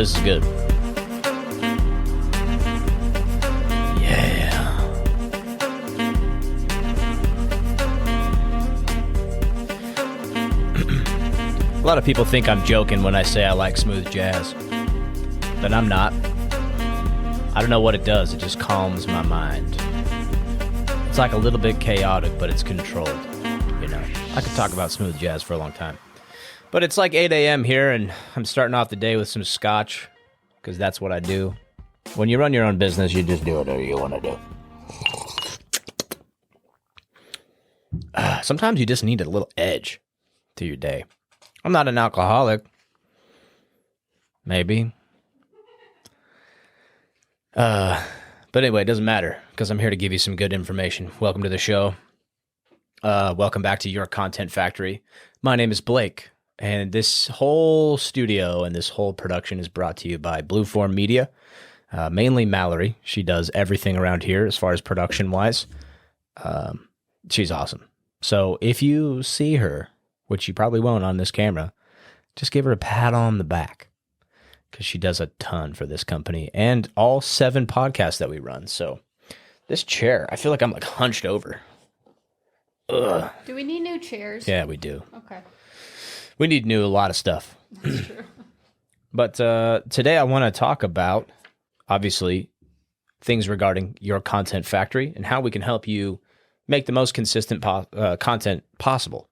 this is good. Yeah. A lot of people think I'm joking when I say I like smooth jazz, but I'm not. I don't know what it does. It just calms my mind. It's like a little bit chaotic, but it's controlled. You know, I could talk about smooth jazz for a long time. But it's like 8 a.m. here, and I'm starting off the day with some scotch, because that's what I do. When you run your own business, you just do whatever you want to do. Sometimes you just need a little edge to your day. I'm not an alcoholic. Maybe. But anyway, it doesn't matter, because I'm here to give you some good information. Welcome to the show. Welcome back to Your Content Factory. My name is Blake. And this whole studio and this whole production is brought to you by Blueform Media, mainly Mallory. She does everything around here as far as production-wise. She's awesome. So if you see her, which you probably won't on this camera, just give her a pat on the back, because she does a ton for this company and all 7 podcasts that we run. So this chair, I feel like I'm like hunched over. Ugh. Do we need new chairs? Yeah, we do. Okay. We need a lot of stuff. That's true. But today I want to talk about, obviously, things regarding Your Content Factory and how we can help you make the most consistent content possible,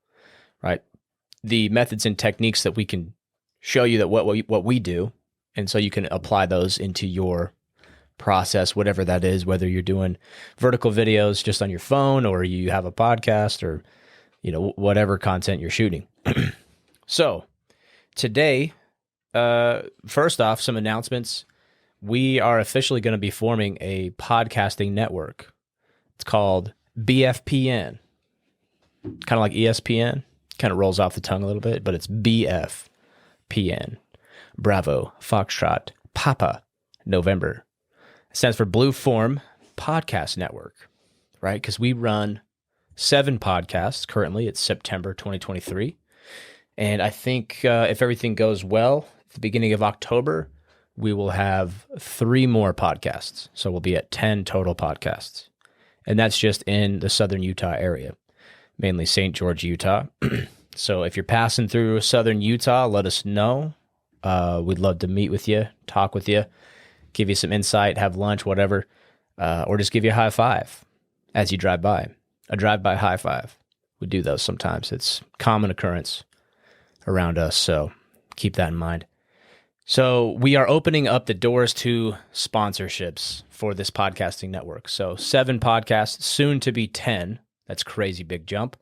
right? The methods and techniques that we can show you that what we do, and so you can apply those into your process, whatever that is, whether you're doing vertical videos just on your phone or you have a podcast or, you know, whatever content you're shooting. So today, first off, some announcements. We are officially going to be forming a podcasting network. It's called BFPN. Kind of like ESPN. Kind of rolls off the tongue a little bit, but it's BFPN. Bravo, Foxtrot, Papa, November. It stands for Blueform Podcast Network, right? Because we run 7 podcasts currently. It's September 2023. And I think if everything goes well, at the beginning of October, we will have 3 more podcasts. So we'll be at 10 total podcasts. And that's just in the southern Utah area, mainly St. George, Utah. So if you're passing through southern Utah, let us know. We'd love to meet with you, talk with you, give you some insight, have lunch, whatever, or just give you a high five as you drive by. A drive-by high five. We do those sometimes. It's a common occurrence around us, so keep that in mind. So we are opening up the doors to sponsorships for this podcasting network. So 7 podcasts, soon to be 10. That's crazy big jump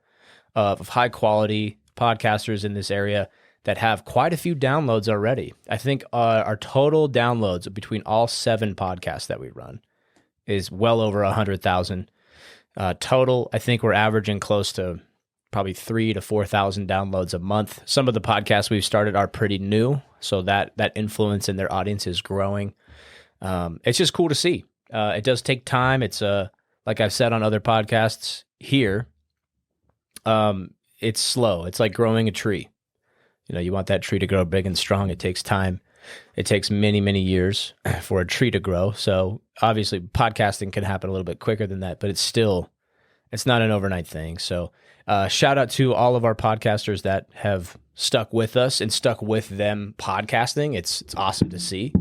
of high-quality podcasters in this area that have quite a few downloads already. I think our total downloads between all 7 podcasts that we run is well over 100,000. Total, I think we're averaging close to probably 3,000 to 4,000 downloads a month. Some of the podcasts we've started are pretty new, so that influence in their audience is growing. It's just cool to see. It does take time. It's like I've said on other podcasts here, it's slow. It's like growing a tree. You know, you want that tree to grow big and strong. It takes time. It takes many, many years for a tree to grow. So obviously podcasting can happen a little bit quicker than that, but it's not an overnight thing. So shout out to all of our podcasters that have stuck with us and stuck with them podcasting. It's awesome to see.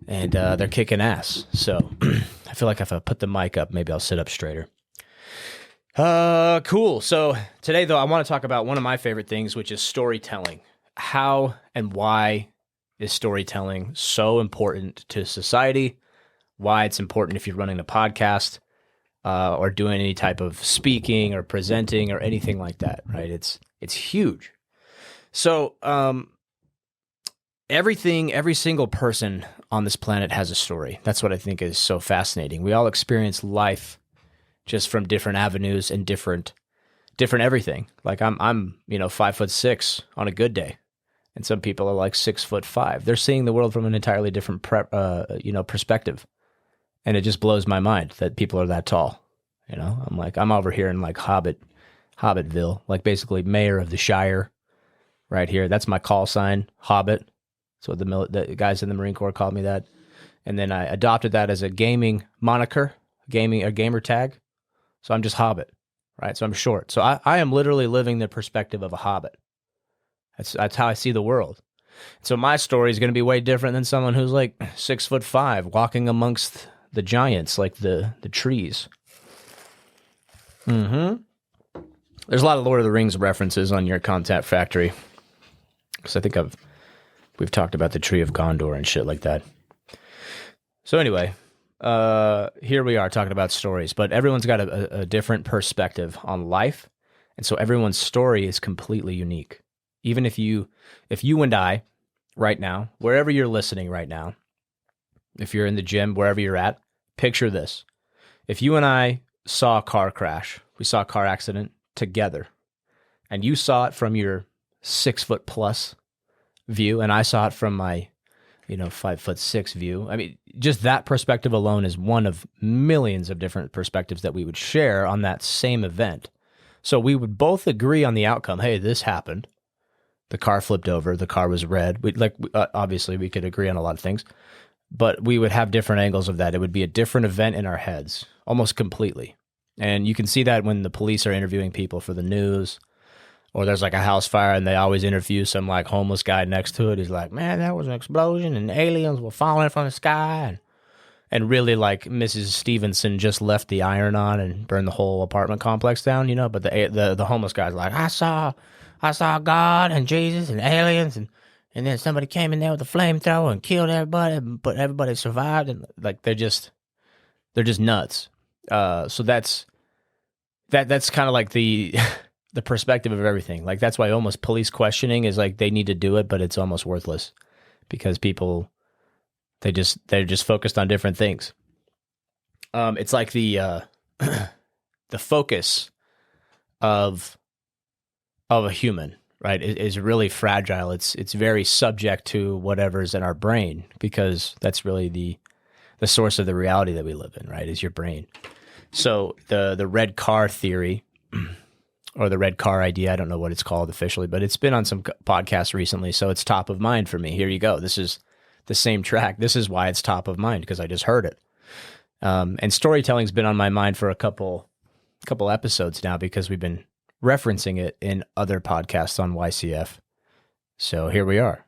And they're kicking ass. So I feel like if I put the mic up, maybe I'll sit up straighter. Cool. So today, though, I want to talk about one of my favorite things, which is storytelling. How and why is storytelling so important to society? Why it's important if you're running a podcast or doing any type of speaking or presenting or anything like that, right? It's huge. So every single person on this planet has a story. That's what I think is so fascinating. We all experience life just from different avenues and different everything. Like I'm 5'6" on a good day, and some people are like 6'5". They're seeing the world from an entirely different perspective, and it just blows my mind that people are that tall. You know, I'm over here in like Hobbitville, like basically mayor of the Shire, right here. That's my call sign, Hobbit. So the guys in the Marine Corps called me that. And then I adopted that as a gaming moniker, a gamer tag. So I'm just Hobbit, right? So I'm short. So I am literally living the perspective of a Hobbit. That's how I see the world. So my story is going to be way different than someone who's like 6'5", walking amongst the giants, like the trees. Mm-hmm. There's a lot of Lord of the Rings references on your Content Factory, because I think we've talked about the Tree of Gondor and shit like that. So anyway, here we are talking about stories, but everyone's got a different perspective on life, and so everyone's story is completely unique. Even if you and I, right now, wherever you're listening right now, if you're in the gym, wherever you're at, picture this. If you and I saw a car crash, we saw a car accident together, and you saw it from your 6-foot+ view, and I saw it from my 5'6" view. I mean, just that perspective alone is one of millions of different perspectives that we would share on that same event. So we would both agree on the outcome. Hey, this happened. The car flipped over. The car was red. Obviously, we could agree on a lot of things, but we would have different angles of that. It would be a different event in our heads, almost completely. And you can see that when the police are interviewing people for the news, or there's like a house fire and they always interview some like homeless guy next to it. He's like, man, that was an explosion and aliens were falling from the sky. And really, like, Mrs. Stevenson just left the iron on and burned the whole apartment complex down, but the homeless guy's like, I saw God and Jesus and aliens, and then somebody came in there with a flamethrower and killed everybody, but everybody survived, and like they're just nuts. So that's kind of like the the perspective of everything. Like that's why almost police questioning is like they need to do it, but it's almost worthless because people they're just focused on different things. It's like the the focus of a human, right, is really fragile. It's very subject to whatever's in our brain, because that's really the source of the reality that we live in, right, is your brain. So the red car theory, or the red car idea, I don't know what it's called officially, but it's been on some podcasts recently, so it's top of mind for me. Here you go. This is the same track. This is why it's top of mind, because I just heard it. And storytelling's been on my mind for a couple episodes now, because we've been referencing it in other podcasts on YCF. So here we are.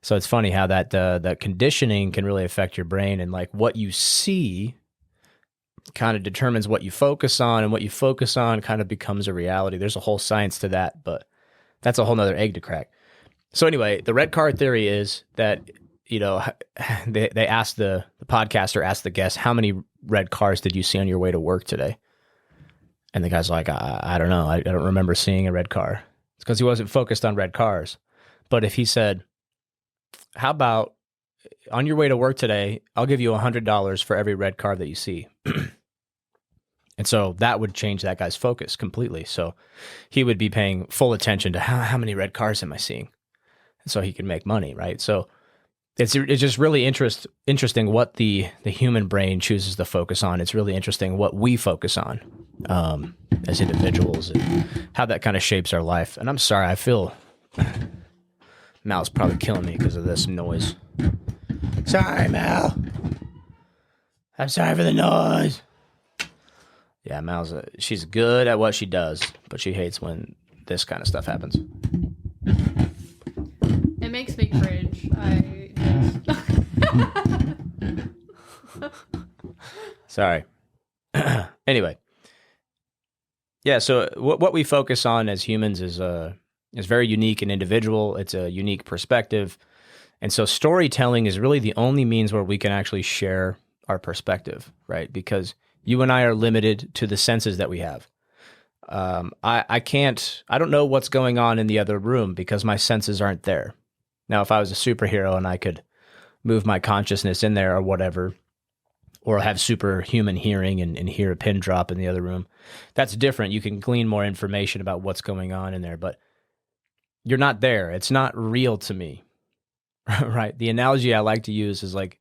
So it's funny how that conditioning can really affect your brain, and like what you see kind of determines what you focus on, and what you focus on kind of becomes a reality. There's a whole science to that, but that's a whole nother egg to crack. So anyway, the red car theory is that, they asked the podcaster asked the guest, how many red cars did you see on your way to work today? And the guy's like, I don't know. I don't remember seeing a red car. It's because he wasn't focused on red cars. But if he said, how about on your way to work today, I'll give you $100 for every red car that you see. And so that would change that guy's focus completely. So he would be paying full attention to how many red cars am I seeing? And so he can make money, right? So it's just really interesting what the human brain chooses to focus on. It's really interesting what we focus on as individuals, and how that kind of shapes our life. And I'm sorry, I feel Mal's probably killing me because of this noise. Sorry, Mal. I'm sorry for the noise. Yeah, Mal's she's good at what she does, but she hates when this kind of stuff happens. It makes me cringe. Sorry. Anyway. Yeah, so what we focus on as humans is very unique and individual. It's a unique perspective. And so storytelling is really the only means where we can actually share our perspective, right? Because you and I are limited to the senses that we have. I don't know what's going on in the other room because my senses aren't there. Now, if I was a superhero and I could move my consciousness in there or whatever, or have superhuman hearing and hear a pin drop in the other room, that's different. You can glean more information about what's going on in there, but you're not there. It's not real to me, right? The analogy I like to use is like,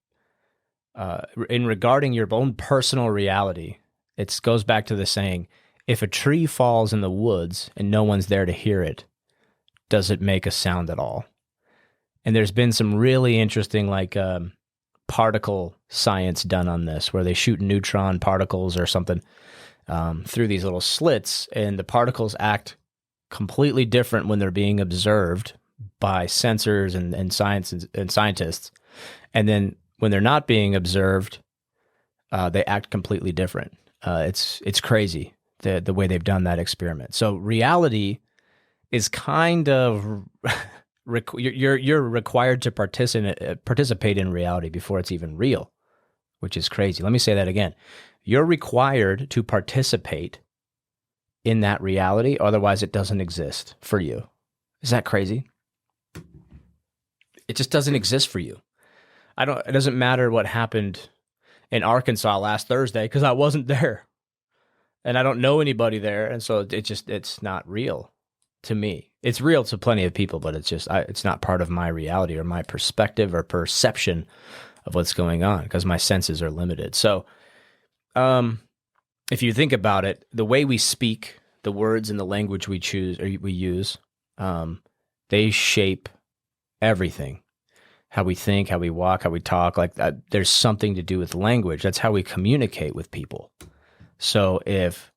in regarding your own personal reality, it goes back to the saying, if a tree falls in the woods and no one's there to hear it, does it make a sound at all? And there's been some really interesting like particle science done on this, where they shoot neutron particles or something through these little slits, and the particles act completely different when they're being observed by sensors and science and scientists. And then when they're not being observed, they act completely different. It's crazy the way they've done that experiment. So reality is kind of you're required to participate in reality before it's even real, which is crazy. Let me say that again. You're required to participate in that reality, otherwise it doesn't exist for you. Is that crazy? It just doesn't exist for you. It doesn't matter what happened in Arkansas last Thursday, because I wasn't there. And I don't know anybody there, and so it's not real to me. It's real to plenty of people, but it's not part of my reality or my perspective or perception of what's going on, because my senses are limited. So if you think about it, the way we speak, the words and the language we choose or we use, they shape everything. How we think, how we walk, how we talk, like there's something to do with language. That's how we communicate with people. So if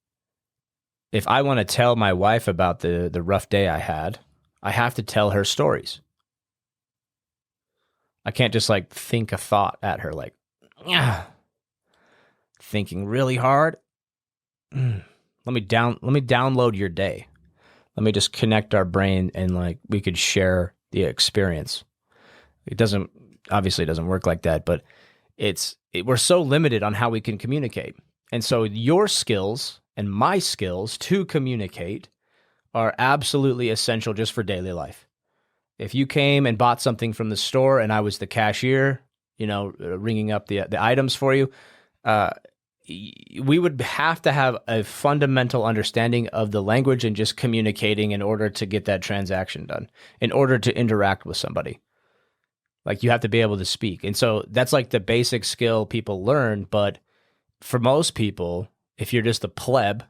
I want to tell my wife about the rough day I had, I have to tell her stories. I can't just like think a thought at her, like, thinking really hard. Let me download your day. Let me just connect our brain, and like we could share the experience. It obviously doesn't work like that, but we're so limited on how we can communicate. And so your skills and my skills to communicate are absolutely essential just for daily life. If you came and bought something from the store and I was the cashier, ringing up the items for you, we would have to have a fundamental understanding of the language and just communicating in order to get that transaction done, in order to interact with somebody. Like, you have to be able to speak. And so that's like the basic skill people learn. But for most people, if you're just a pleb,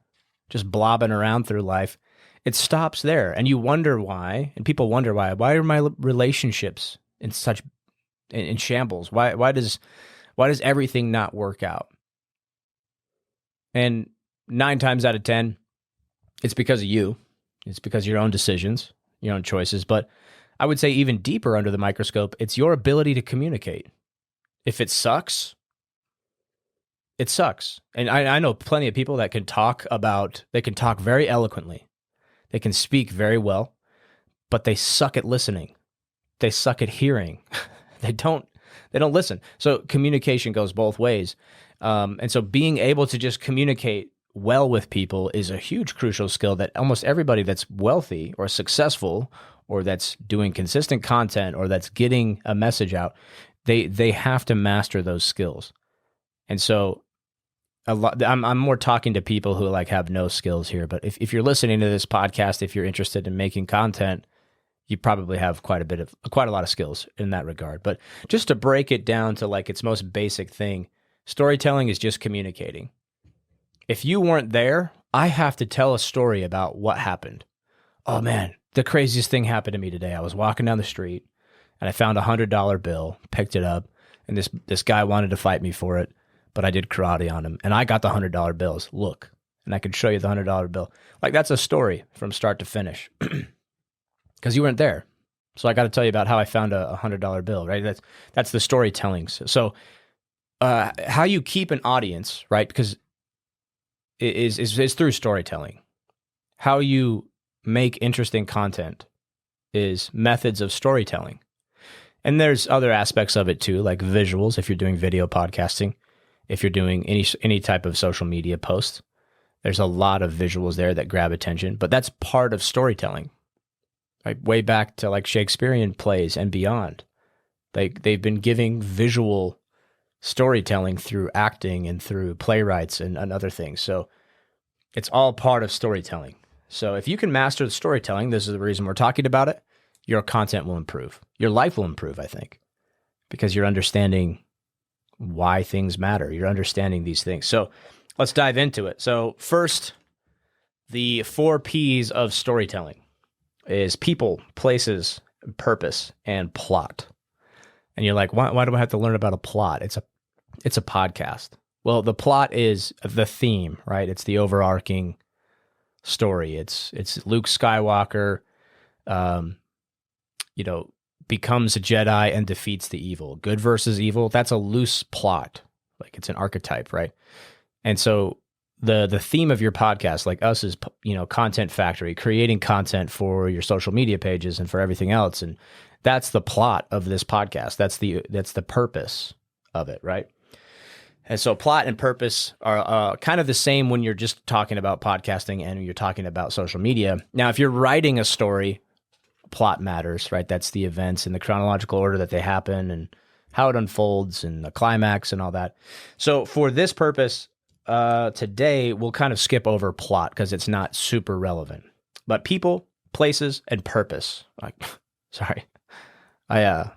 just blobbing around through life, it stops there. And you wonder why, and people wonder why. Why are my relationships in shambles? Why does everything not work out? And 9 times out of 10, it's because of you. It's because of your own decisions, your own choices. But I would say even deeper under the microscope, it's your ability to communicate. If it sucks, it sucks. And I know plenty of people that can talk very eloquently. They can speak very well, but they suck at listening. They suck at hearing. They don't listen. So communication goes both ways. And so being able to just communicate well with people is a huge crucial skill that almost everybody that's wealthy or successful or that's doing consistent content or that's getting a message out, they have to master those skills. And so I'm more talking to people who like have no skills here, but if you're listening to this podcast, if you're interested in making content, you probably have quite a lot of skills in that regard. But just to break it down to like its most basic thing, storytelling is just communicating. If you weren't there, I have to tell a story about what happened. Oh man, the craziest thing happened to me today. I was walking down the street and I found a $100 bill, picked it up, and this guy wanted to fight me for it, but I did karate on him and I got the $100 bills. Look, and I could show you the $100 bill. Like, that's a story from start to finish because you weren't there. So I got to tell you about how I found a $100 bill, right? That's the storytelling. So how you keep an audience, right? Because it is through storytelling. How you make interesting content is methods of storytelling. And there's other aspects of it too, like visuals, if you're doing video podcasting, if you're doing any type of social media post, there's a lot of visuals there that grab attention, but that's part of storytelling. Like way back to like Shakespearean plays and beyond. They've been giving visual storytelling through acting and through playwrights and other things. So it's all part of storytelling. So if you can master the storytelling, this is the reason we're talking about it, your content will improve. Your life will improve, I think, because you're understanding why things matter. You're understanding these things. So let's dive into it. So first, the 4 Ps of storytelling is people, places, purpose, and plot. And you're like, why do I have to learn about a plot? It's a podcast. Well, the plot is the theme, right? It's the overarching story. It's Luke Skywalker, becomes a Jedi and defeats the evil. Good versus evil. That's a loose plot. Like it's an archetype, right? And so the theme of your podcast, like us, is content factory, creating content for your social media pages and for everything else. And that's the plot of this podcast. That's the purpose of it, right? And so plot and purpose are kind of the same when you're just talking about podcasting and you're talking about social media. Now, if you're writing a story, plot matters, right? That's the events in the chronological order that they happen and how it unfolds and the climax and all that. So for this purpose, today we'll kind of skip over plot because it's not super relevant. But people, places, and purpose. Sorry, I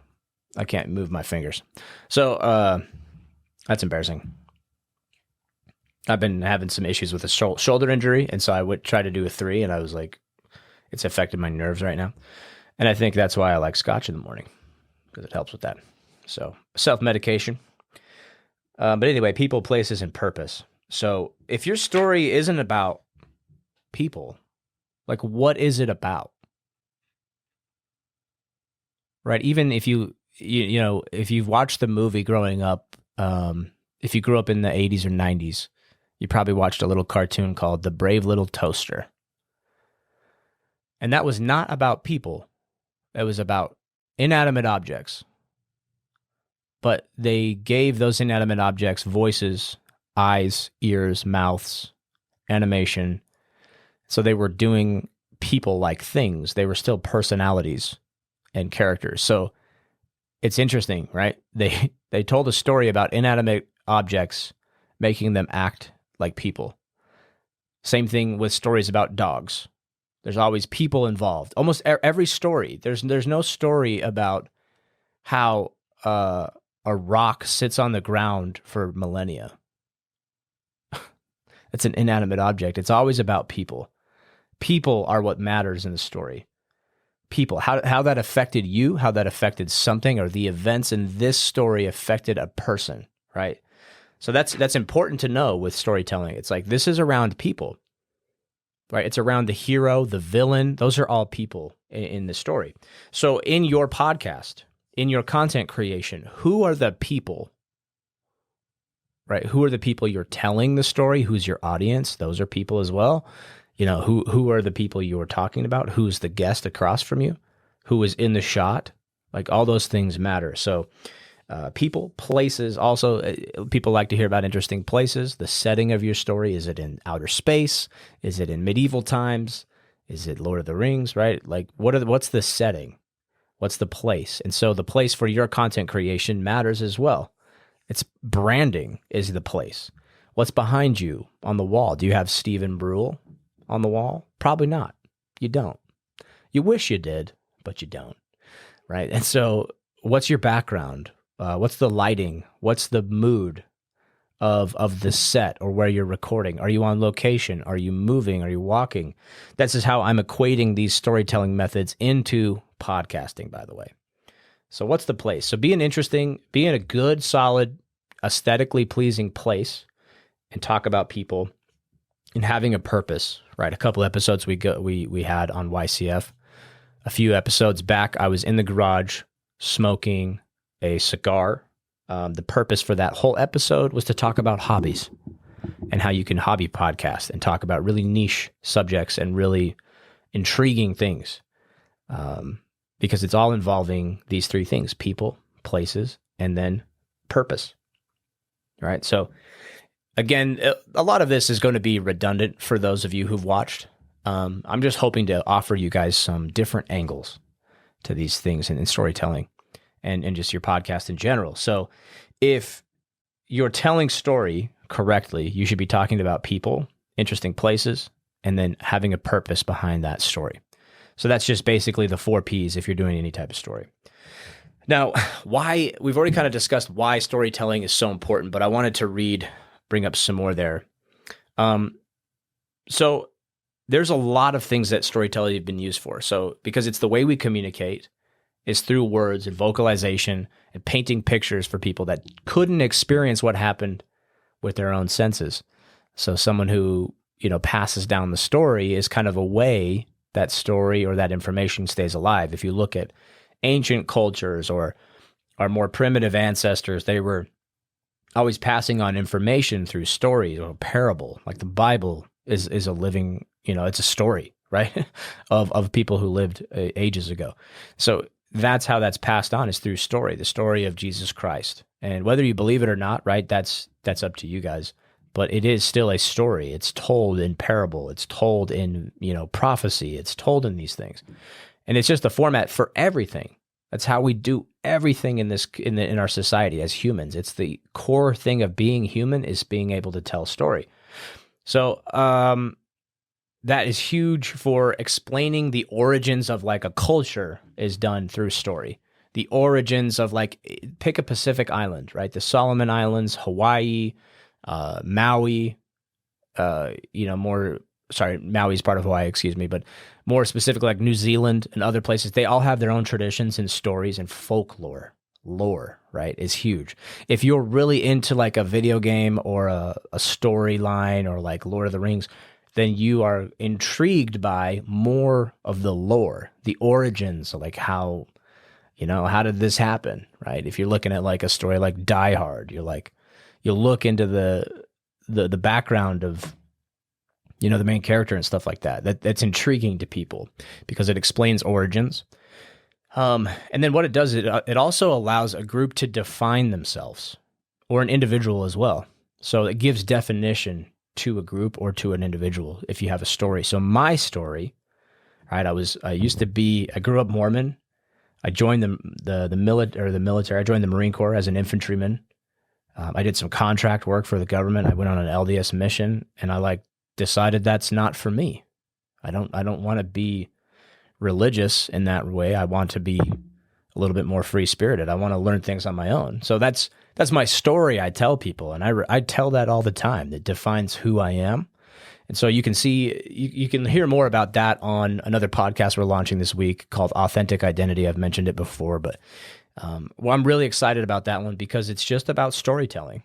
can't move my fingers. So that's embarrassing. I've been having some issues with a shoulder injury, and so I would try to do a 3, and I was like, it's affected my nerves right now. And I think that's why I like scotch in the morning, because it helps with that. So self-medication. But anyway, people, places, and purpose. So if your story isn't about people, like what is it about? Right? Even if if you've watched the movie growing up, if you grew up in the 80s or 90s, you probably watched a little cartoon called The Brave Little Toaster. And that was not about people. It was about inanimate objects. But they gave those inanimate objects voices, eyes, ears, mouths, animation. So they were doing people-like things. They were still personalities and characters. So it's interesting, right? They told a story about inanimate objects, making them act like people. Same thing with stories about dogs. There's always people involved. Almost every story. There's no story about how a rock sits on the ground for millennia. It's an inanimate object. It's always about people. People are what matters in the story. People, how that affected you, how that affected something, or the events in this story affected a person, right? So that's important to know with storytelling. It's like this is around people, right? It's around the hero, the villain. Those are all people in the story. So in your podcast, in your content creation, who are the people, right? Who are the people you're telling the story? Who's your audience? Those are people as well. Who are the people you are talking about? Who's the guest across from you? Who is in the shot? Like all those things matter. So people, places, also people like to hear about interesting places. The setting of your story. Is it in outer space? Is it in medieval times? Is it Lord of the Rings, right? Like what's the setting? What's the place? And so the place for your content creation matters as well. It's branding is the place. What's behind you on the wall? Do you have Stephen Brule on the wall? Probably not. You don't. You wish you did, but you don't, right? And so what's your background? What's the lighting? What's the mood of the set or where you're recording? Are you on location? Are you moving? Are you walking? This is how I'm equating these storytelling methods into podcasting, by the way. So what's the place? So be in a good, solid, aesthetically pleasing place and talk about people and having a purpose, right? A couple episodes we had on YCF. A few episodes back, I was in the garage smoking a cigar. The purpose for that whole episode was to talk about hobbies and how you can hobby podcast and talk about really niche subjects and really intriguing things. Because it's all involving these 3 things: people, places, and then purpose. Right? So again, a lot of this is going to be redundant for those of you who've watched. I'm just hoping to offer you guys some different angles to these things in storytelling and just your podcast in general. So if you're telling story correctly, you should be talking about people, interesting places, and then having a purpose behind that story. So that's just basically the 4 Ps if you're doing any type of story. Now, we've already kind of discussed why storytelling is so important, but I wanted to bring up some more there. So there's a lot of things that storytelling has been used for. So because it's the way we communicate, is through words and vocalization and painting pictures for people that couldn't experience what happened with their own senses. So someone who, passes down the story is kind of a way that story or that information stays alive. If you look at ancient cultures or our more primitive ancestors, they were always passing on information through stories or parable. Like the Bible is a living, it's a story, right? of people who lived ages ago. So that's how that's passed on, is through story, the story of Jesus Christ. And whether you believe it or not, right, that's up to you guys. But it is still a story. It's told in parable. It's told in, prophecy. It's told in these things. And it's just the format for everything. That's how we do everything in our society as humans. It's the core thing of being human, is being able to tell story. So that is huge for explaining the origins of like a culture is done through story. The origins of pick a Pacific island, right? The Solomon Islands, Hawaii, Maui, Maui's part of Hawaii, excuse me, but more specifically like New Zealand and other places, they all have their own traditions and stories and folklore. Lore, right, is huge. If you're really into like a video game or a storyline or like Lord of the Rings, then you are intrigued by more of the lore, the origins, like how did this happen, right? If you're looking at like a story like Die Hard, you'll look into the background of, the main character and stuff like that. That's intriguing to people because it explains origins. And then what it does, it also allows a group to define themselves, or an individual as well. So it gives definition to a group or to an individual if you have a story. So my story, right, I grew up Mormon. I joined the military. I joined the Marine Corps as an infantryman. I did some contract work for the government. I went on an LDS mission, and I decided that's not for me. I don't want to be religious in that way. I want to be a little bit more free spirited. I want to learn things on my own. So that's my story. I tell people, and I tell that all the time. That defines who I am. And so you can see, you can hear more about that on another podcast we're launching this week called Authentic Identity. I've mentioned it before, but I'm really excited about that one because it's just about storytelling.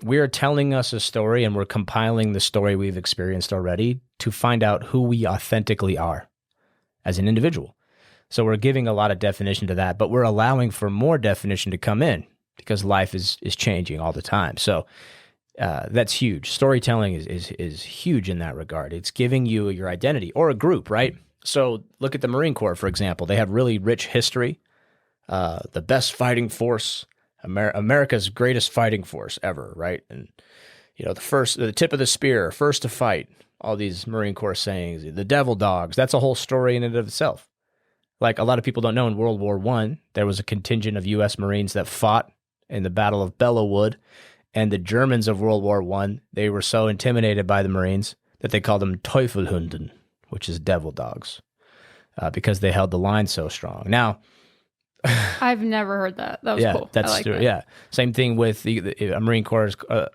We're telling us a story, and we're compiling the story we've experienced already to find out who we authentically are as an individual. So we're giving a lot of definition to that, but we're allowing for more definition to come in because life is changing all the time. So that's huge. Storytelling is huge in that regard. It's giving you your identity, or a group, right? So look at the Marine Corps, for example. They have really rich history. The best fighting force, America's greatest fighting force ever, right? And the tip of the spear, first to fight. All these Marine Corps sayings, the devil dogs. That's a whole story in and of itself. Like a lot of people don't know, in World War I, there was a contingent of U.S. Marines that fought in the Battle of Belleau Wood. And the Germans of World War I, they were so intimidated by the Marines that they called them Teufelhunden, which is devil dogs, because they held the line so strong. Now, I've never heard that. That was cool. That's I like that. Yeah. Same thing with a Marine Corps.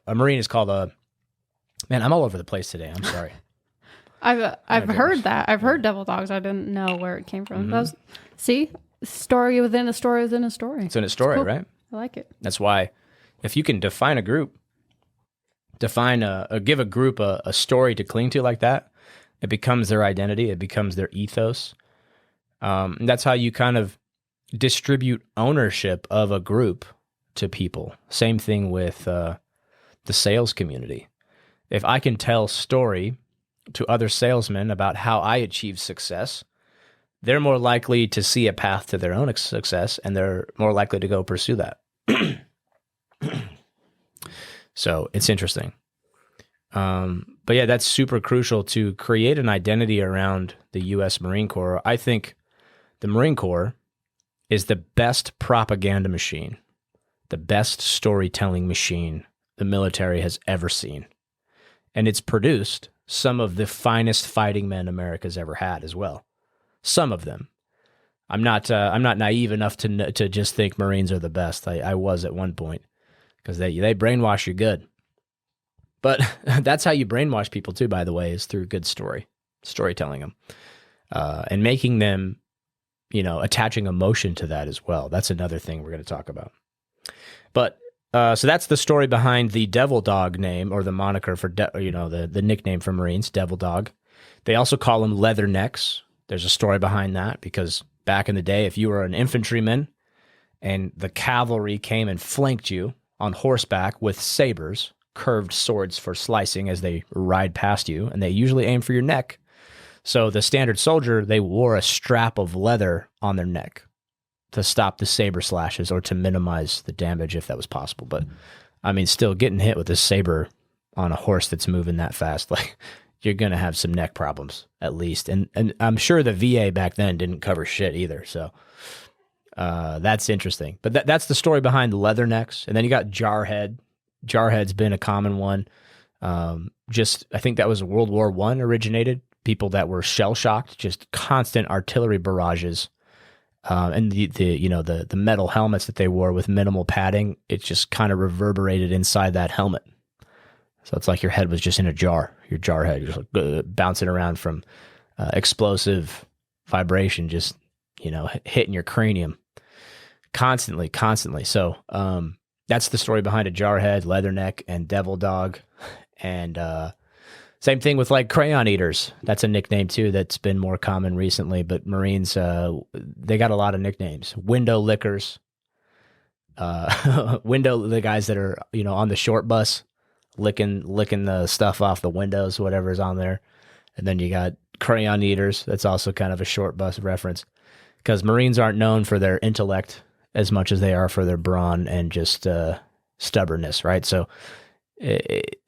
A Marine is called a. Man, I'm all over the place today. I'm sorry. I've heard that. I've heard devil dogs. I didn't know where it came from. Mm-hmm. Story within a story within a story. It's in a story, cool. Right? I like it. That's why. If you can define a group, give a group a story to cling to like that, it becomes their identity. It becomes their ethos. And that's how you kind of distribute ownership of a group to people. Same thing with the sales community. If I can tell story to other salesmen about how I achieved success, they're more likely to see a path to their own success, and they're more likely to go pursue that. So it's interesting. But yeah, that's super crucial to create an identity around the U.S. Marine Corps. I think the Marine Corps is the best propaganda machine, the best storytelling machine the military has ever seen. And it's produced some of the finest fighting men America's ever had as well. Some of them. I'm not naive enough to just think Marines are the best. I was at one point, because they brainwash you good. But that's how you brainwash people too, by the way, is through good storytelling them, and making them attaching emotion to that as well. That's another thing we're going to talk about. But so that's the story behind the Devil Dog name, or the moniker for the nickname for Marines, Devil Dog. They also call them Leathernecks. There's a story behind that, because back in the day, if you were an infantryman and the cavalry came and flanked you on horseback with sabers, curved swords for slicing as they ride past you, and they usually aim for your neck. So the standard soldier, they wore a strap of leather on their neck to stop the saber slashes, or to minimize the damage if that was possible. But I mean, still getting hit with a saber on a horse that's moving that fast, like, you're going to have some neck problems at least. And I'm sure the VA back then didn't cover shit either. So that's interesting. But that's the story behind the Leathernecks. And then you got Jarhead. Jarhead's been a common one. I think that was World War I originated. People that were shell-shocked, just constant artillery barrages. And the metal helmets that they wore with minimal padding, it just kind of reverberated inside that helmet. So it's like your head was just in a jar, your jar head, just like, bouncing around from explosive vibration, just, hitting your cranium constantly. So that's the story behind a Jarhead, Leatherneck, and Devil Dog. And same thing with like Crayon Eaters. That's a nickname too that's been more common recently, but Marines, they got a lot of nicknames. Window Lickers. The guys that are, on the short bus, licking the stuff off the windows, whatever's on there. And then you got Crayon Eaters. That's also kind of a short bus reference, because Marines aren't known for their intellect as much as they are for their brawn and just stubbornness, right? So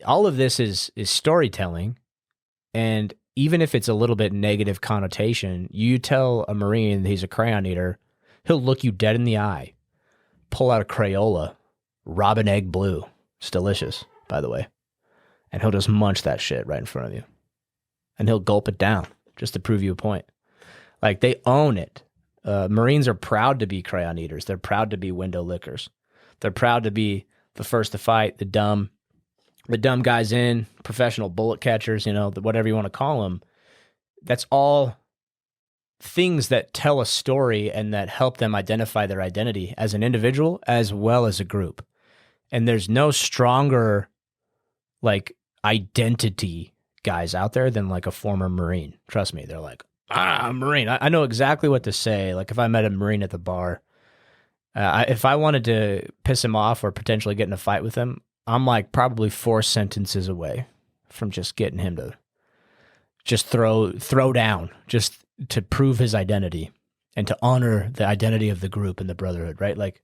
all of this is storytelling. And even if it's a little bit negative connotation, you tell a Marine that he's a Crayon Eater, he'll look you dead in the eye, pull out a Crayola, Robin Egg Blue. It's delicious, by the way. And he'll just munch that shit right in front of you. And he'll gulp it down just to prove you a point. Like, they own it. Marines are proud to be Crayon Eaters. They're proud to be Window Lickers. They're proud to be the first to fight, the dumb guys in, professional bullet catchers, whatever you want to call them. That's all things that tell a story and that help them identify their identity as an individual as well as a group. And there's no stronger, like, identity guys out there than like a former Marine. Trust me, they're like, I'm a Marine. I know exactly what to say. Like, if I met a Marine at the bar, if I wanted to piss him off or potentially get in a fight with him, I'm like probably 4 sentences away from just getting him to just throw down, just to prove his identity and to honor the identity of the group and the brotherhood, right? Like,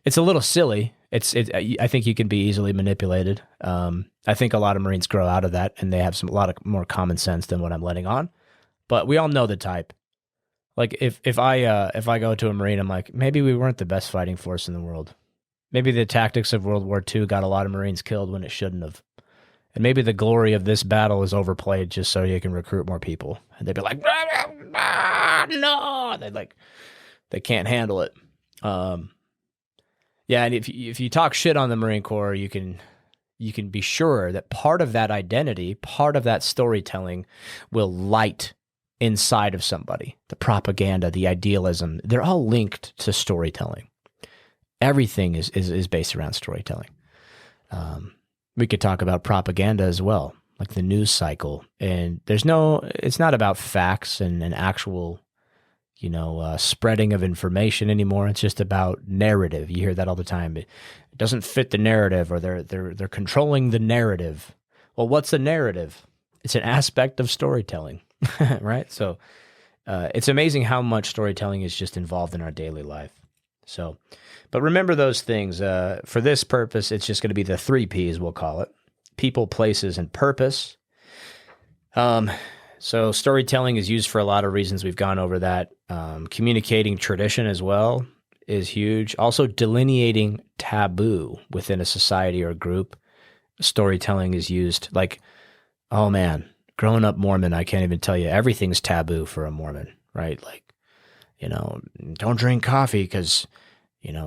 it's a little silly. I think you can be easily manipulated. I think a lot of Marines grow out of that, and they have a lot of more common sense than what I'm letting on. But we all know the type. Like, if I go to a Marine, I'm like, maybe we weren't the best fighting force in the world. Maybe the tactics of World War II got a lot of Marines killed when it shouldn't have. And maybe the glory of this battle is overplayed just so you can recruit more people. And they'd be like, no, they can't handle it. Yeah, and if you talk shit on the Marine Corps, you can be sure that part of that identity, part of that storytelling will light inside of somebody. The propaganda, the idealism, they're all linked to storytelling. Everything is based around storytelling. We could talk about propaganda as well, like the news cycle. And it's not about facts and an actual, spreading of information anymore. It's just about narrative. You hear that all the time. It doesn't fit the narrative, or they're controlling the narrative. Well, what's the narrative? It's an aspect of storytelling, right? So it's amazing how much storytelling is just involved in our daily life. So, but remember those things. For this purpose, it's just going to be the 3 Ps, we'll call it: people, places, and purpose. So storytelling is used for a lot of reasons. We've gone over that. Communicating tradition as well is huge. Also, delineating taboo within a society or a group. Storytelling is used. Like, oh man, growing up Mormon, I can't even tell you, everything's taboo for a Mormon, right? Like, don't drink coffee because,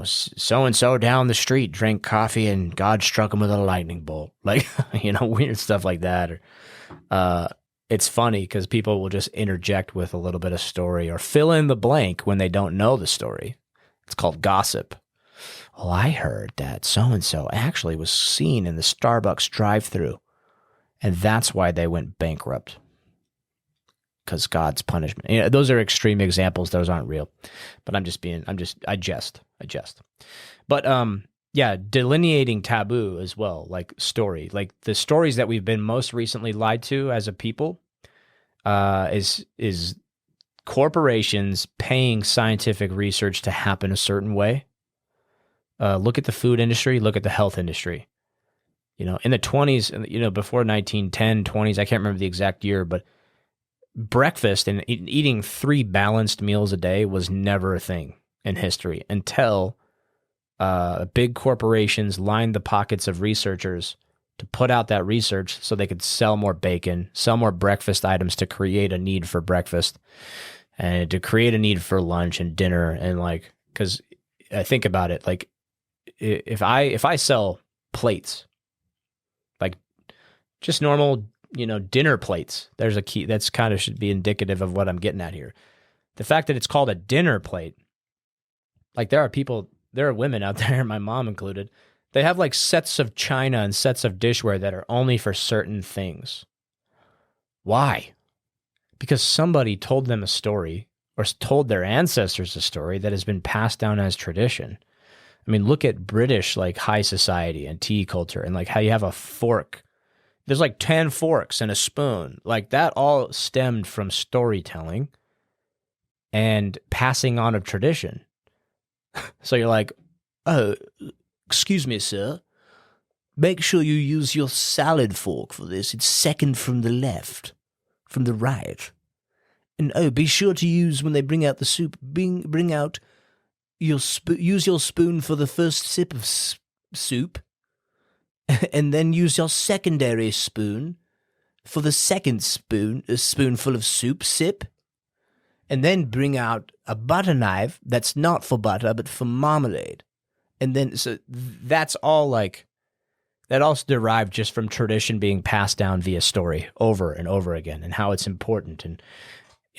so-and-so down the street drank coffee and God struck him with a lightning bolt. Like, weird stuff like that. Or, it's funny because people will just interject with a little bit of story or fill in the blank when they don't know the story. It's called gossip. Well, I heard that so-and-so actually was seen in the Starbucks drive-thru, and that's why they went bankrupt. Because God's punishment. You know, those are extreme examples. Those aren't real. But I jest. But yeah, delineating taboo as well, like story. Like the stories that we've been most recently lied to as a people is corporations paying scientific research to happen a certain way. Look at the food industry, look at the health industry. You know, in the 20s, you know, before 1910, 20s, I can't remember the exact year, but breakfast and eating 3 balanced meals a day was never a thing in history until big corporations lined the pockets of researchers to put out that research so they could sell more bacon, sell more breakfast items to create a need for breakfast and to create a need for lunch and dinner. And like, because I think about it, like if I sell plates, like just normal, you know, dinner plates, there's a key that's kind of should be indicative of what I'm getting at here. The fact that it's called a dinner plate, like there are women out there, my mom included, they have like sets of china and sets of dishware that are only for certain things. Why? Because somebody told them a story or told their ancestors a story that has been passed down as tradition. I mean, look at British like high society and tea culture and like how you have a fork. There's like 10 forks and a spoon. Like that all stemmed from storytelling and passing on of tradition. So you're like, oh, excuse me, sir. Make sure you use your salad fork for this. It's second from the left, from the right. And oh, be sure to use, when they bring out the soup, bring out your use your spoon for the first sip of soup, and then use your secondary spoon for the second spoonful of soup sip. And then bring out a butter knife that's not for butter, but for marmalade. And then, so that's all like, that also derived just from tradition being passed down via story over and over again and how it's important and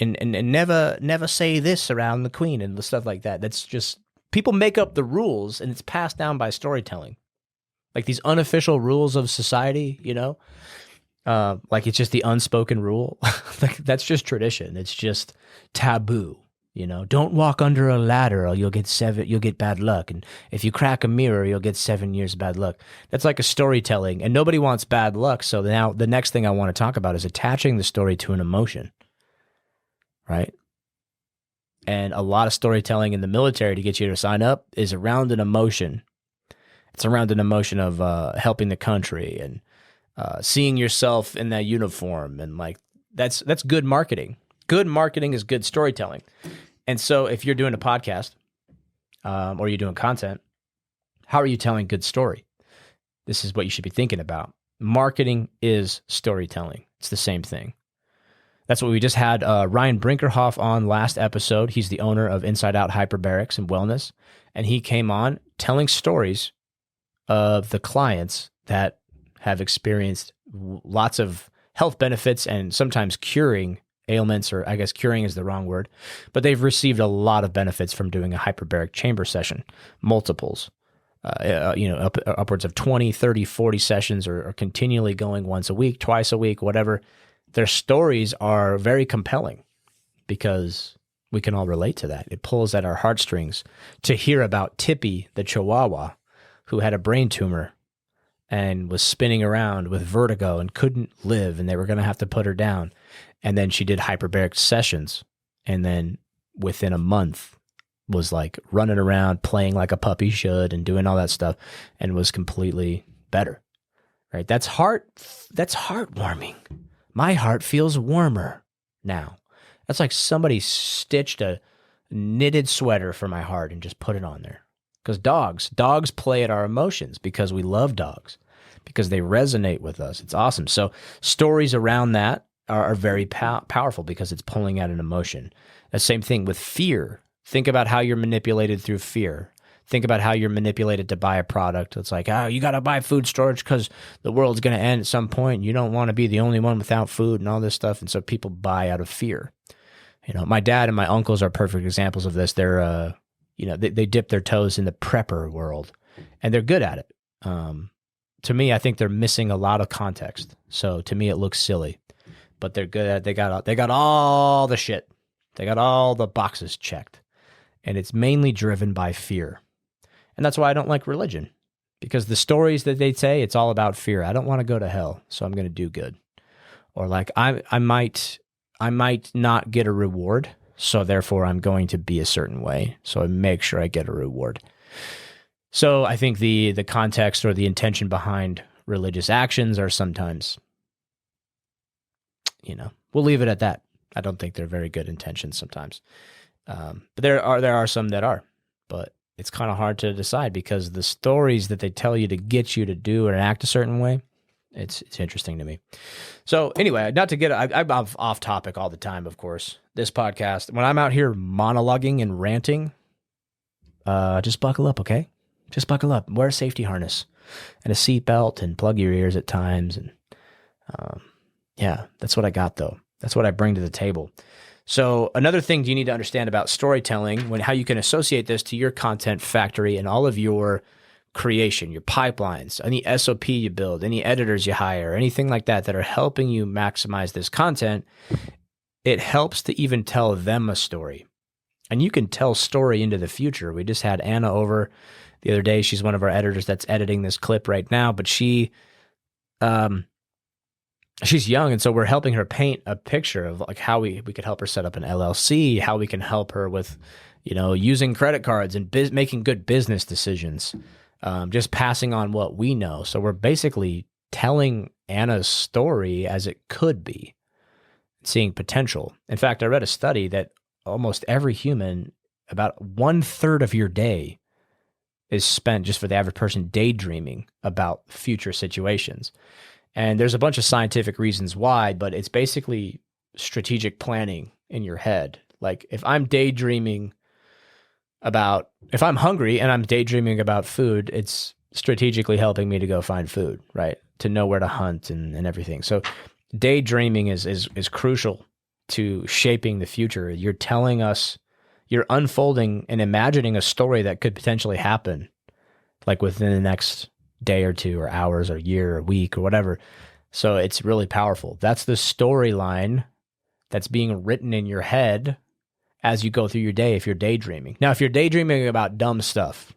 never say this around the queen and the stuff like that. That's just, people make up the rules and it's passed down by storytelling. Like these unofficial rules of society, you know? Like it's just the unspoken rule. Like that's just tradition. It's just taboo, you know. Don't walk under a ladder or you'll get bad luck. And if you crack a mirror, you'll get 7 years bad luck. That's like a storytelling, and nobody wants bad luck. So now the next thing I want to talk about is attaching the story to an emotion, right? And a lot of storytelling in the military to get you to sign up is around an emotion. It's around an emotion of helping the country and seeing yourself in that uniform, and like that's good marketing. Good marketing is good storytelling. And so if you're doing a podcast or you're doing content, how are you telling good story? This is what you should be thinking about. Marketing is storytelling. It's the same thing. That's what we just had Ryan Brinkerhoff on last episode. He's the owner of Inside Out Hyperbarics and Wellness. And he came on telling stories of the clients that have experienced lots of health benefits and sometimes curing ailments, or I guess curing is the wrong word, but they've received a lot of benefits from doing a hyperbaric chamber session, multiples, upwards of 20, 30, 40 sessions or continually going once a week, twice a week, whatever. Their stories are very compelling because we can all relate to that. It pulls at our heartstrings to hear about Tippy, the Chihuahua, who had a brain tumor and was spinning around with vertigo and couldn't live, and they were going to have to put her down. And then she did hyperbaric sessions, and then within a month was like running around, playing like a puppy should and doing all that stuff, and was completely better. Right? That's heartwarming. My heart feels warmer now. That's like somebody stitched a knitted sweater for my heart and just put it on there. Because dogs play at our emotions because we love dogs, because they resonate with us. It's awesome. So stories around that are very powerful because it's pulling at an emotion. The same thing with fear. Think about how you're manipulated through fear. Think about how you're manipulated to buy a product. It's like, oh, you got to buy food storage because the world's going to end at some point. You don't want to be the only one without food and all this stuff. And so people buy out of fear. My dad and my uncles are perfect examples of this. They're, they dip their toes in the prepper world, and they're good at it. To me, I think they're missing a lot of context. So to me, it looks silly, but they're good at it. They got all the shit. They got all the boxes checked, and it's mainly driven by fear. And that's why I don't like religion, because the stories that they say, it's all about fear. I don't want to go to hell, so I'm going to do good. Or like I might not get a reward, so therefore I'm going to be a certain way. So I make sure I get a reward. So I think the context or the intention behind religious actions are sometimes, we'll leave it at that. I don't think they're very good intentions sometimes. But there are some that are, but it's kind of hard to decide because the stories that they tell you to get you to do and act a certain way, it's interesting to me. So anyway, not to get, I'm off topic all the time, of course. This podcast, when I'm out here monologuing and ranting, just buckle up, okay? Just buckle up. Wear a safety harness and a seatbelt and plug your ears at times. And yeah, that's what I got though. That's what I bring to the table. So another thing you need to understand about storytelling, how you can associate this to your content factory and all of your creation, your pipelines, any SOP you build, any editors you hire, anything like that are helping you maximize this content, it helps to even tell them a story. And you can tell story into the future. We just had Anna over the other day. She's one of our editors that's editing this clip right now, but she's young, and so we're helping her paint a picture of like how we could help her set up an LLC, how we can help her with, using credit cards and making good business decisions, just passing on what we know. So we're basically telling Anna's story as it could be, seeing potential. In fact, I read a study that almost every human, about 1/3 of your day is spent, just for the average person, daydreaming about future situations. And there's a bunch of scientific reasons why, but it's basically strategic planning in your head. Like if I'm hungry and I'm daydreaming about food, it's strategically helping me to go find food, right? To know where to hunt and everything. So daydreaming is crucial to shaping the future. You're unfolding and imagining a story that could potentially happen like within the next day or two or hours or year or week or whatever. So it's really powerful. That's the storyline that's being written in your head as you go through your day if you're daydreaming. Now, if you're daydreaming about dumb stuff,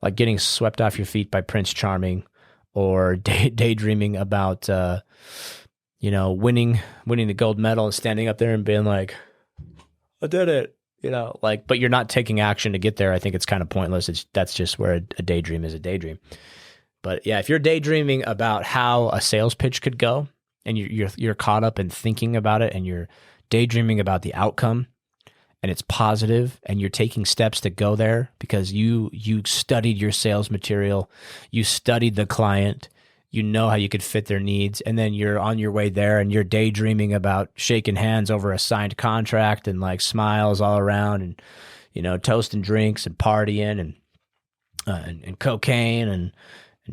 like getting swept off your feet by Prince Charming, or daydreaming about, winning the gold medal and standing up there and being like, I did it, but you're not taking action to get there, I think it's kind of pointless. That's just where a daydream is a daydream. But yeah, if you're daydreaming about how a sales pitch could go, and you're caught up in thinking about it, and you're daydreaming about the outcome, and it's positive, and you're taking steps to go there because you studied your sales material, you studied the client, you know how you could fit their needs, and then you're on your way there, and you're daydreaming about shaking hands over a signed contract and like smiles all around, and toasting drinks and partying and cocaine and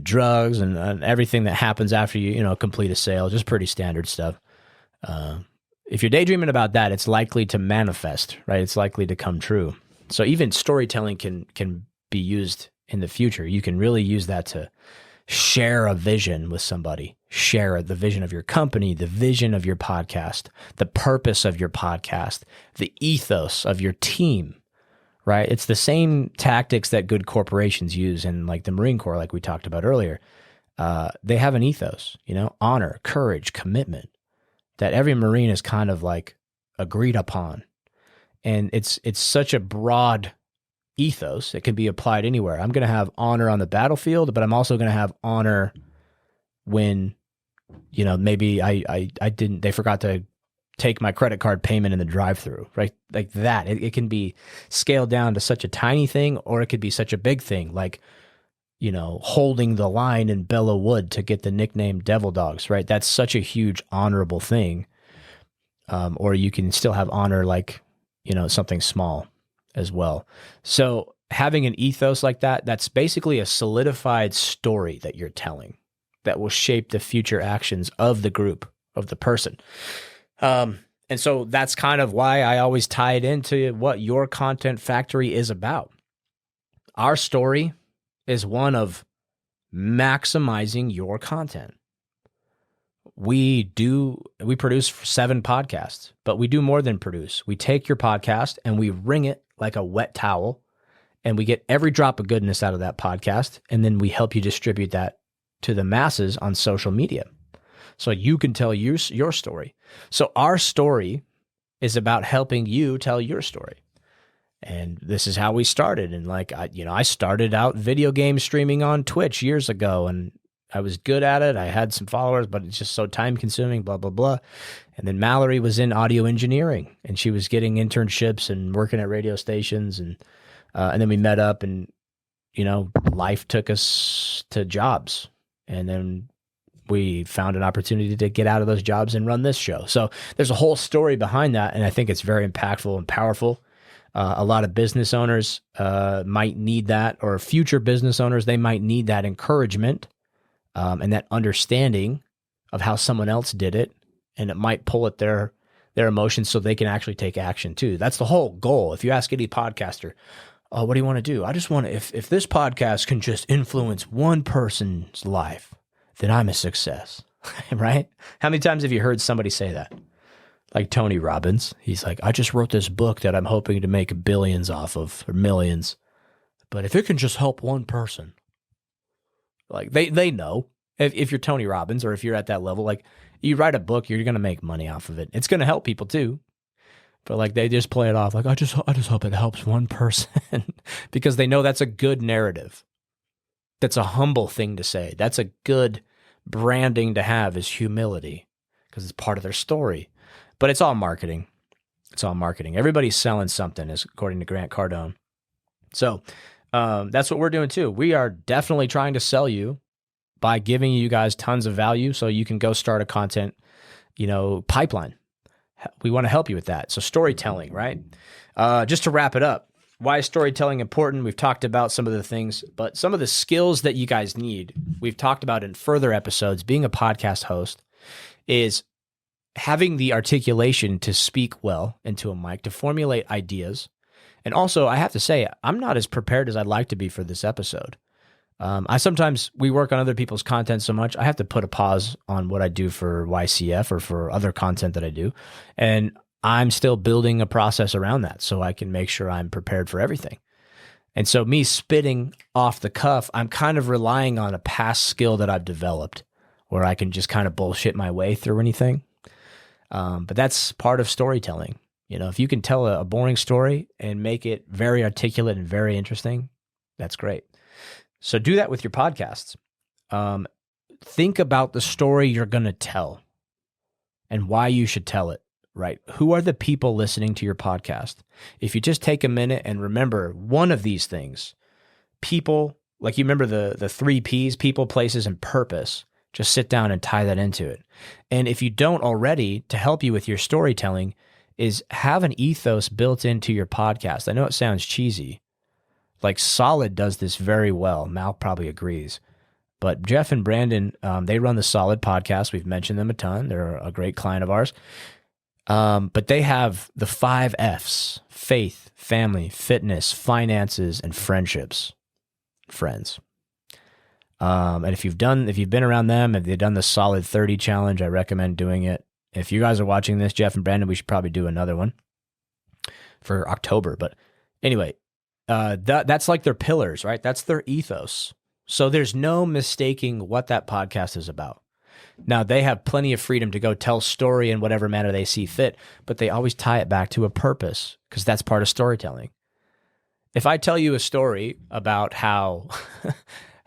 drugs and everything that happens after you complete a sale, just pretty standard stuff. If you're daydreaming about that, it's likely to manifest, right? It's likely to come true. So even storytelling can be used in the future. You can really use that to share a vision with somebody, share the vision of your company, the vision of your podcast, the purpose of your podcast, the ethos of your team, right? It's the same tactics that good corporations use in like the Marine Corps, like we talked about earlier. They have an ethos, honor, courage, commitment that every Marine is kind of like agreed upon. And it's such a broad ethos. It can be applied anywhere. I'm going to have honor on the battlefield, but I'm also going to have honor when, maybe they forgot to take my credit card payment in the drive-through, right? Like that. It can be scaled down to such a tiny thing, or it could be such a big thing, like, holding the line in Bellow Wood to get the nickname Devil Dogs, right? That's such a huge honorable thing. Or you can still have honor like, something small as well. So having an ethos like that, that's basically a solidified story that you're telling that will shape the future actions of the group, of the person. And so that's kind of why I always tie it into what your content factory is about. Our story is one of maximizing your content. We produce 7 podcasts, but we do more than produce. We take your podcast and we wring it like a wet towel, and we get every drop of goodness out of that podcast, and then we help you distribute that to the masses on social media so you can tell your story. So our story is about helping you tell your story. And this is how we started. And I started out video game streaming on Twitch years ago, and I was good at it. I had some followers, but it's just so time consuming, blah, blah, blah. And then Mallory was in audio engineering, and she was getting internships and working at radio stations. And then we met up, and, life took us to jobs. And then we found an opportunity to get out of those jobs and run this show. So there's a whole story behind that. And I think it's very impactful and powerful. A lot of business owners might need that, or future business owners, they might need that encouragement and that understanding of how someone else did it, and it might pull at their emotions so they can actually take action too. That's the whole goal. If you ask any podcaster, what do you want to do? I just want to, if this podcast can just influence one person's life, then I'm a success, right? How many times have you heard somebody say that? Like Tony Robbins, he's like, I just wrote this book that I'm hoping to make billions off of, or millions. But if it can just help one person, like they know if you're Tony Robbins, or if you're at that level, like you write a book, you're going to make money off of it. It's going to help people too. But like they just play it off like, I just hope it helps one person because they know that's a good narrative. That's a humble thing to say. That's a good branding to have, is humility, because it's part of their story. But it's all marketing. It's all marketing. Everybody's selling something, according to Grant Cardone. So that's what we're doing too. We are definitely trying to sell you by giving you guys tons of value so you can go start a content, pipeline. We want to help you with that. So storytelling, right? Just to wrap it up, why is storytelling important? We've talked about some of the things, but some of the skills that you guys need, we've talked about in further episodes. Being a podcast host is having the articulation to speak well into a mic, to formulate ideas. And also, I have to say, I'm not as prepared as I'd like to be for this episode. We work on other people's content so much, I have to put a pause on what I do for YCF or for other content that I do. And I'm still building a process around that so I can make sure I'm prepared for everything. And so me spitting off the cuff, I'm kind of relying on a past skill that I've developed where I can just kind of bullshit my way through anything. But that's part of storytelling. If you can tell a boring story and make it very articulate and very interesting, that's great. So do that with your podcasts. Think about the story you're going to tell and why you should tell it, right? Who are the people listening to your podcast? If you just take a minute and remember one of these things, people, like you remember the 3 Ps, people, places, and purpose, just sit down and tie that into it. And if you don't already, to help you with your storytelling, is have an ethos built into your podcast. I know it sounds cheesy. Like Solid does this very well. Mal probably agrees. But Jeff and Brandon, they run the Solid podcast. We've mentioned them a ton. They're a great client of ours. But they have the 5 Fs: faith, family, fitness, finances, and friendships. Friends. And if you've been around them, if they've done the Solid 30 challenge, I recommend doing it. If you guys are watching this, Jeff and Brandon, we should probably do another one for October. But anyway, that's like their pillars, right? That's their ethos. So there's no mistaking what that podcast is about. Now, they have plenty of freedom to go tell story in whatever manner they see fit, but they always tie it back to a purpose because that's part of storytelling. If I tell you a story about how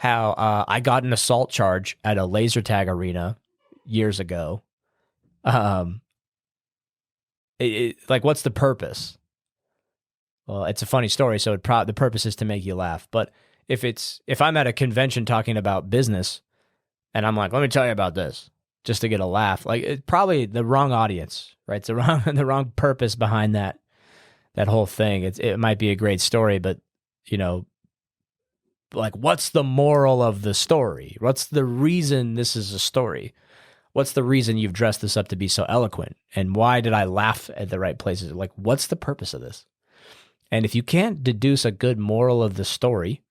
I got an assault charge at a laser tag arena years ago, like, what's the purpose? Well, it's a funny story, so the purpose is to make you laugh. But if I'm at a convention talking about business, and I'm like, let me tell you about this, just to get a laugh, like, it's probably the wrong audience, right? It's the wrong purpose behind that whole thing. It might be a great story, but like, what's the moral of the story? What's the reason this is a story? What's the reason you've dressed this up to be so eloquent? And why did I laugh at the right places? Like, what's the purpose of this? And if you can't deduce a good moral of the story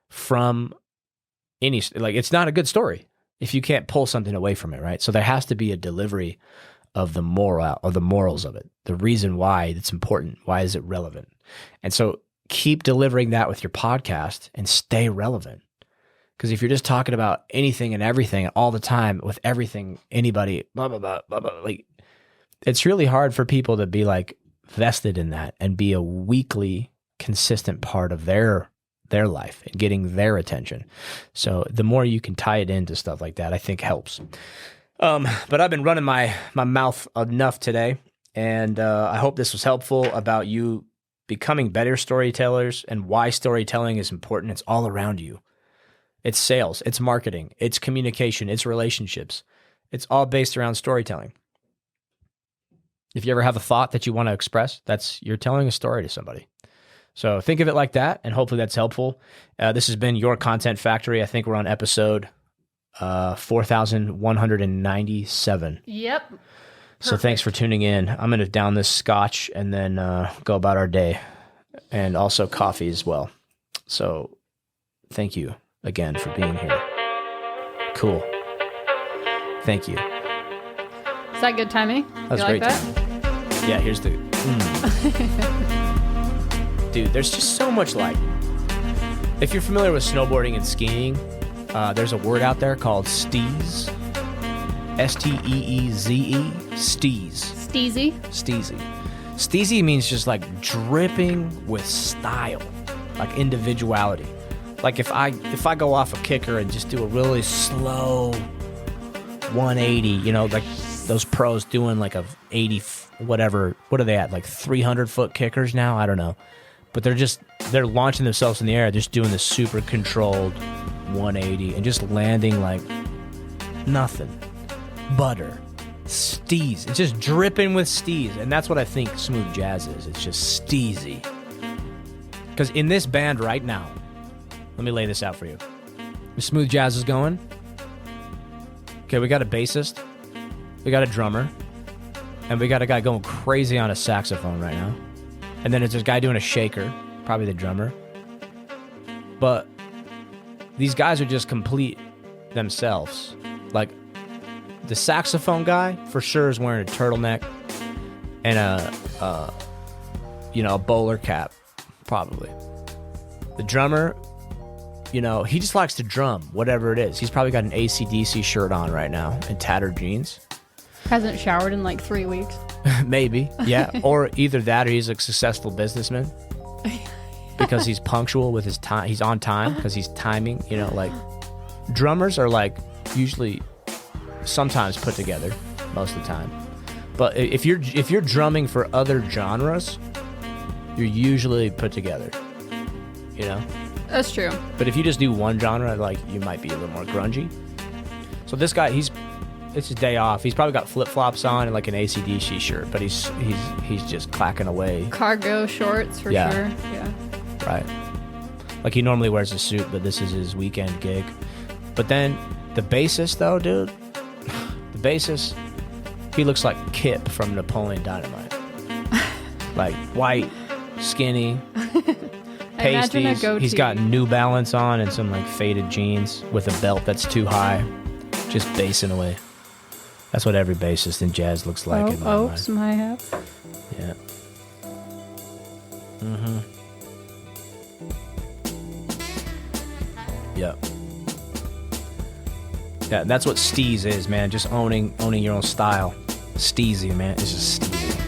from it's not a good story if you can't pull something away from it, right? So there has to be a delivery of the moral, or the morals of it, the reason why it's important, why is it relevant? And so keep delivering that with your podcast and stay relevant. Because if you're just talking about anything and everything all the time with everything, anybody, blah, blah, blah, blah, blah, like, it's really hard for people to be like vested in that and be a weekly consistent part of their life and getting their attention. So the more you can tie it into stuff like that, I think helps. But I've been running my mouth enough today, and I hope this was helpful about you becoming better storytellers and why storytelling is important. It's all around you. It's sales, it's marketing, it's communication, it's relationships. It's all based around storytelling. If you ever have a thought that you want to express, you're telling a story to somebody. So think of it like that, and hopefully that's helpful. This has been Your Content Factory. I think we're on episode 4,197. Yep. So thanks for tuning in. I'm going to down this scotch and then go about our day, and also coffee as well. So thank you again for being here. Cool. Thank you. Is that good timing? That was great. Like that? Yeah, here's the... Dude, there's just so much like... If you're familiar with snowboarding and skiing, there's a word out there called steeze. S-T-E-E-Z-E. Steeze. Steezy. Steezy. Steezy means just like dripping with style, like individuality. Like if I go off a kicker and just do a really slow 180, like those pros doing like a 80, whatever, what are they at? Like 300-foot kickers now? I don't know. But they're launching themselves in the air, just doing this super controlled 180 and just landing like nothing. Butter. Steez. It's just dripping with steez. And that's what I think smooth jazz is. It's just steezy. Because in this band right now, let me lay this out for you. The smooth jazz is going. Okay, we got a bassist. We got a drummer. And we got a guy going crazy on a saxophone right now. And then there's this guy doing a shaker, probably the drummer. But these guys are just complete themselves. Like, the saxophone guy for sure is wearing a turtleneck and a bowler cap, probably. The drummer, he just likes to drum, whatever it is. He's probably got an AC/DC shirt on right now and tattered jeans. Hasn't showered in like 3 weeks. Maybe, yeah. Or either that or he's a successful businessman because he's punctual with his time. He's on time because he's timing. Like drummers are like usually sometimes put together most of the time. But if you're drumming for other genres, you're usually put together. That's true. But if you just do one genre, like you might be a little more grungy. So this guy, it's his day off. He's probably got flip-flops on and like an AC/DC shirt, but he's just clacking away. Cargo shorts for sure. Yeah. Right. Like he normally wears a suit, but this is his weekend gig. But then the bassist though, dude, he looks like Kip from Napoleon Dynamite. Like white, skinny, pasties. He's got New Balance on and some like faded jeans with a belt that's too high, just bassing away. That's what every bassist in jazz looks like in my mind. Some hi-hat. Yeah. Mm-hmm. Yep. Yeah, that's what steez is, man. Just owning your own style. Steezy, man. It's just steezy.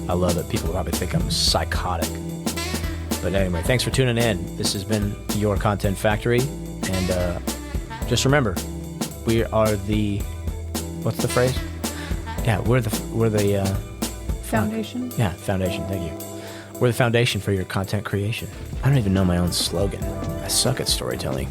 I love it. People probably think I'm psychotic. But anyway, thanks for tuning in. This has been Your Content Factory. And just remember, we are the... What's the phrase? Yeah, we're the foundation. Yeah, foundation. Thank you. We're the foundation for your content creation. I don't even know my own slogan. I suck at storytelling.